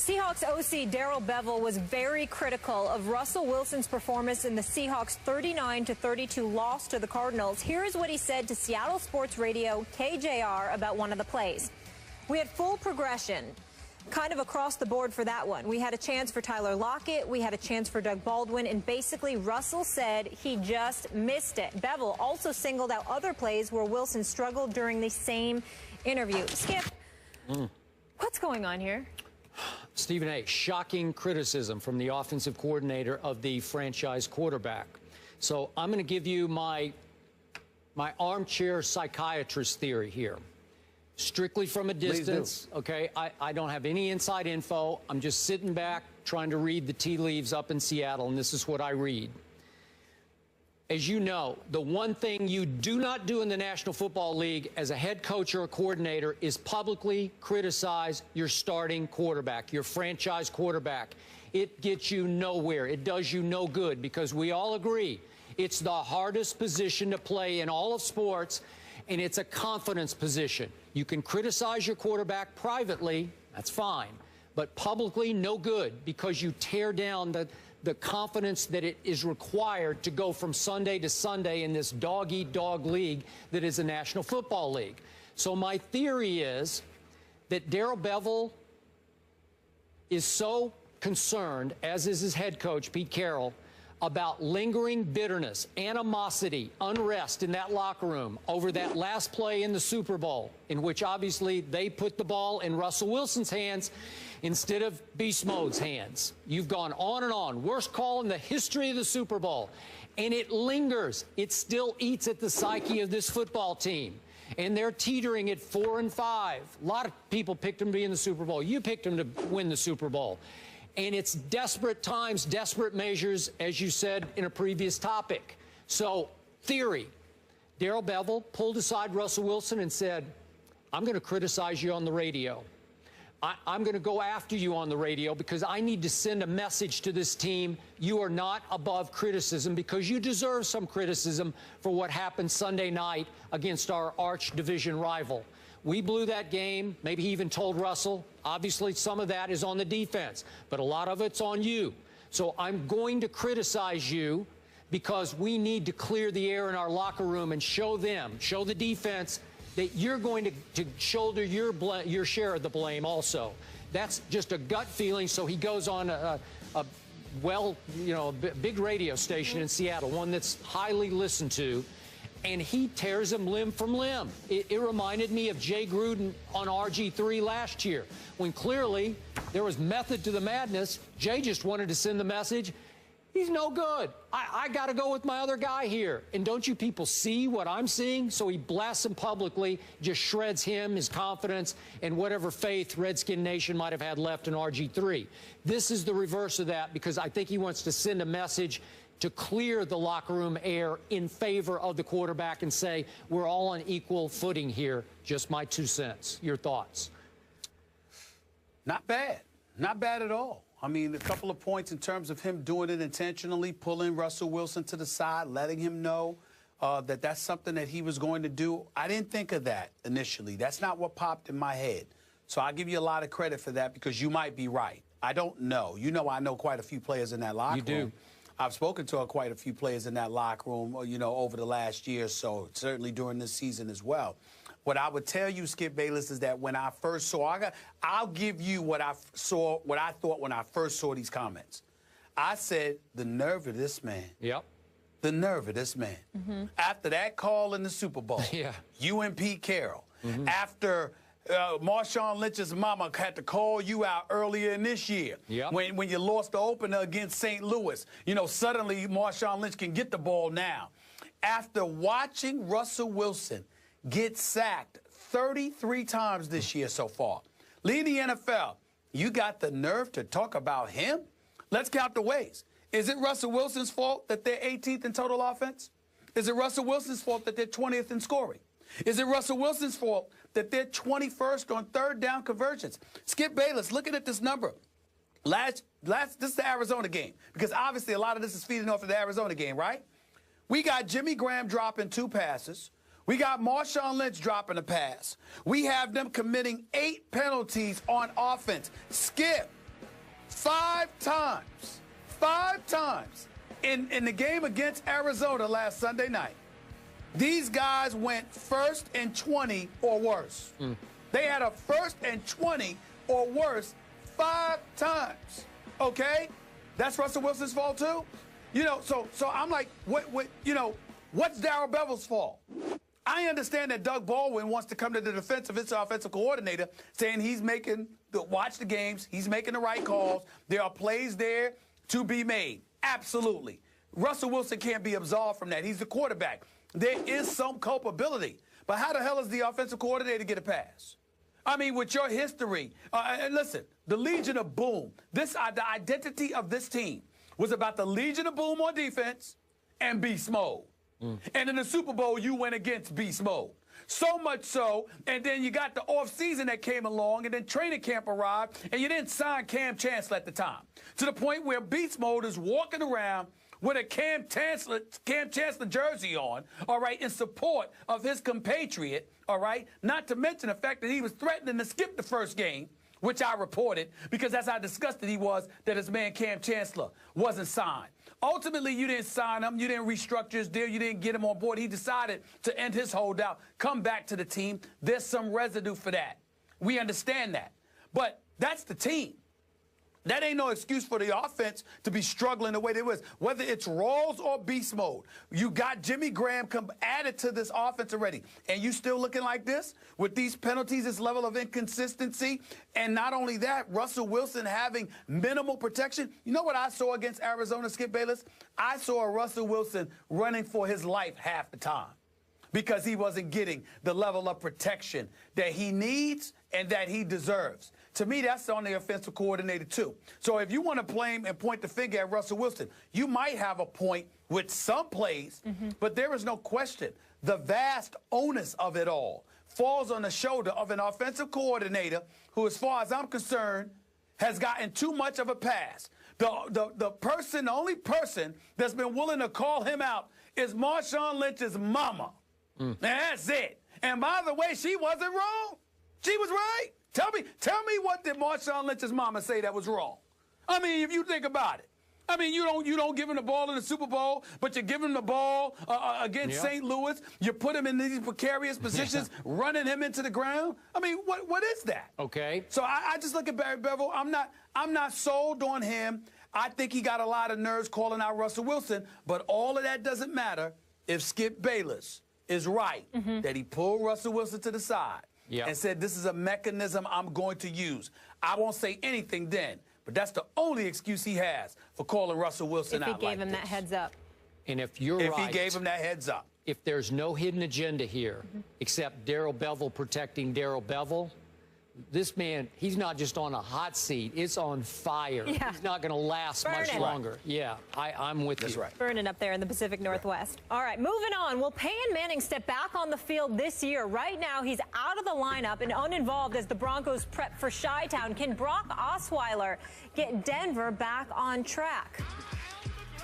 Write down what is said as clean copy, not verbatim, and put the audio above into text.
Seahawks OC Darrell Bevell was very critical of Russell Wilson's performance in the Seahawks' 39-32 loss to the Cardinals. Here is what he said to Seattle Sports Radio KJR about one of the plays. We had full progression, kind of across the board for that one. We had a chance for Tyler Lockett, we had a chance for Doug Baldwin, and basically Russell said he just missed it. Bevell also singled out other plays where Wilson struggled during the same interview. Skip, what's going on here? Stephen A., shocking criticism from the offensive coordinator of the franchise quarterback. So I'm going to give you my armchair psychiatrist theory here. Strictly from a distance, okay? I don't have any inside info. I'm just sitting back trying to read the tea leaves up in Seattle, and this is what I read. As you know, the one thing you do not do in the National Football League as a head coach or a coordinator is publicly criticize your starting quarterback, your franchise quarterback. It gets you nowhere. It does you no good, because we all agree it's the hardest position to play in all of sports, and it's a confidence position. You can criticize your quarterback privately, that's fine, but publicly, no good, because you tear down the confidence that it is required to go from Sunday to Sunday in this dog-eat-dog league that is the National Football League. So my theory is that Darrell Bevell is so concerned, as is his head coach, Pete Carroll, about lingering bitterness, animosity, unrest in that locker room over that last play in the Super Bowl, in which obviously they put the ball in Russell Wilson's hands instead of Beast Mode's hands. You've gone on and on. Worst call in the history of the Super Bowl. And it lingers. It still eats at the psyche of this football team. And they're teetering at 4-5. A lot of people picked them to be in the Super Bowl. You picked them to win the Super Bowl. And it's desperate times, desperate measures, as you said in a previous topic. So, theory, Darrell Bevell pulled aside Russell Wilson and said, I'm going to criticize you on the radio. I'm going to go after you on the radio because I need to send a message to this team. You are not above criticism, because you deserve some criticism for what happened Sunday night against our arch division rival. We blew that game. Maybe he even told Russell. Obviously, some of that is on the defense, but a lot of it's on you. So I'm going to criticize you because we need to clear the air in our locker room and show them, show the defense, that you're going to shoulder your share of the blame also. That's just a gut feeling. So he goes on a big radio station in Seattle, one that's highly listened to, and he tears him limb from limb. It reminded me of Jay Gruden on RG3 last year, when clearly there was method to the madness. Jay just wanted to send the message, he's no good. I got to go with my other guy here. And don't you people see what I'm seeing? So he blasts him publicly, just shreds him, his confidence, and whatever faith Redskin Nation might have had left in RG3. This is the reverse of that, because I think he wants to send a message to clear the locker room air in favor of the quarterback and say, we're all on equal footing here. Just my 2 cents. Your thoughts? Not bad. Not bad at all. I mean, a couple of points in terms of him doing it intentionally, pulling Russell Wilson to the side, letting him know that that's something that he was going to do. I didn't think of that initially. That's not what popped in my head. So I'll give you a lot of credit for that, because you might be right. I don't know. You know, I know quite a few players in that locker room. You do. I've spoken to quite a few players in that locker room, you know, over the last year or so, certainly during this season as well. What I would tell you, Skip Bayless, is that when I first saw, I'll give you what I thought when I first saw these comments. I said, the nerve of this man. Yep. The nerve of this man. After that call in the Super Bowl, you and Pete Carroll, after Marshawn Lynch's mama had to call you out earlier in this year, when you lost the opener against St. Louis. You know, suddenly Marshawn Lynch can get the ball now. After watching Russell Wilson get sacked 33 times this year so far, leading the NFL, you got the nerve to talk about him? Let's count the ways. Is it Russell Wilson's fault that they're 18th in total offense? Is it Russell Wilson's fault that they're 20th in scoring? Is it Russell Wilson's fault that they're 21st on third down conversions? Skip Bayless, looking at this number. This is the Arizona game, because obviously a lot of this is feeding off of the Arizona game, right? We got Jimmy Graham dropping 2 passes. We got Marshawn Lynch dropping a pass. We have them committing 8 penalties on offense. Skip, 5 times in the game against Arizona last Sunday night, these guys went 1st and 20 or worse. They had a 1st and 20 or worse 5 times. Okay? That's Russell Wilson's fault too? You know, so I'm like, what's Darrell Bevell's fault? I understand that Doug Baldwin wants to come to the defense of his offensive coordinator, saying he's watch the games, he's making the right calls. There are plays there to be made. Absolutely. Russell Wilson can't be absolved from that. He's the quarterback. There is some culpability. But how the hell does the offensive coordinator get a pass? I mean, with your history, and listen, the Legion of Boom, the identity of this team was about the Legion of Boom on defense and beast mode. And in the Super Bowl, you went against beast mode. So much so, and then you got the offseason that came along, and then training camp arrived, and you didn't sign Cam Chancellor at the time. To the point where beast mode is walking around with a Cam Chancellor jersey on, all right, in support of his compatriot, all right, not to mention the fact that he was threatening to skip the first game, which I reported, because that's how disgusted he was that his man Cam Chancellor wasn't signed. Ultimately, you didn't sign him. You didn't restructure his deal. You didn't get him on board. He decided to end his holdout, come back to the team. There's some residue for that. We understand that. But that's the team. That ain't no excuse for the offense to be struggling the way they was. Whether it's Rawls or beast mode, you got Jimmy Graham added to this offense already. And you still looking like this with these penalties, this level of inconsistency. And not only that, Russell Wilson having minimal protection. You know what I saw against Arizona, Skip Bayless? I saw Russell Wilson running for his life half the time because he wasn't getting the level of protection that he needs and that he deserves. To me, that's on the offensive coordinator, too. So if you want to blame and point the finger at Russell Wilson, you might have a point with some plays, but there is no question the vast onus of it all falls on the shoulder of an offensive coordinator who, as far as I'm concerned, has gotten too much of a pass. The only person that's been willing to call him out is Marshawn Lynch's mama. And that's it. And by the way, she wasn't wrong. She was right. Tell me what did Marshawn Lynch's mama say that was wrong? I mean, if you think about it. I mean, you don't give him the ball in the Super Bowl, but you give him the ball against St. Louis. You put him in these precarious positions, running him into the ground. I mean, what is that? Okay. So I just look at Barry Bevell. I'm not sold on him. I think he got a lot of nerves calling out Russell Wilson, but all of that doesn't matter if Skip Bayless is right that he pulled Russell Wilson to the side. And said, this is a mechanism I'm going to use. I won't say anything then, but that's the only excuse he has for calling Russell Wilson out like this. If he gave him that heads up. And if you're right. If he gave him that heads up. If there's no hidden agenda here except Darrell Bevell protecting Darrell Bevell, this man, he's not just on a hot seat. It's on fire. He's not going to last much longer. Yeah, I'm with you. That's right. Burning up there in the Pacific Northwest. All right, moving on. Will Peyton Manning step back on the field this year? Right now, he's out of the lineup and uninvolved as the Broncos prep for Chi-Town. Can Brock Osweiler get Denver back on track?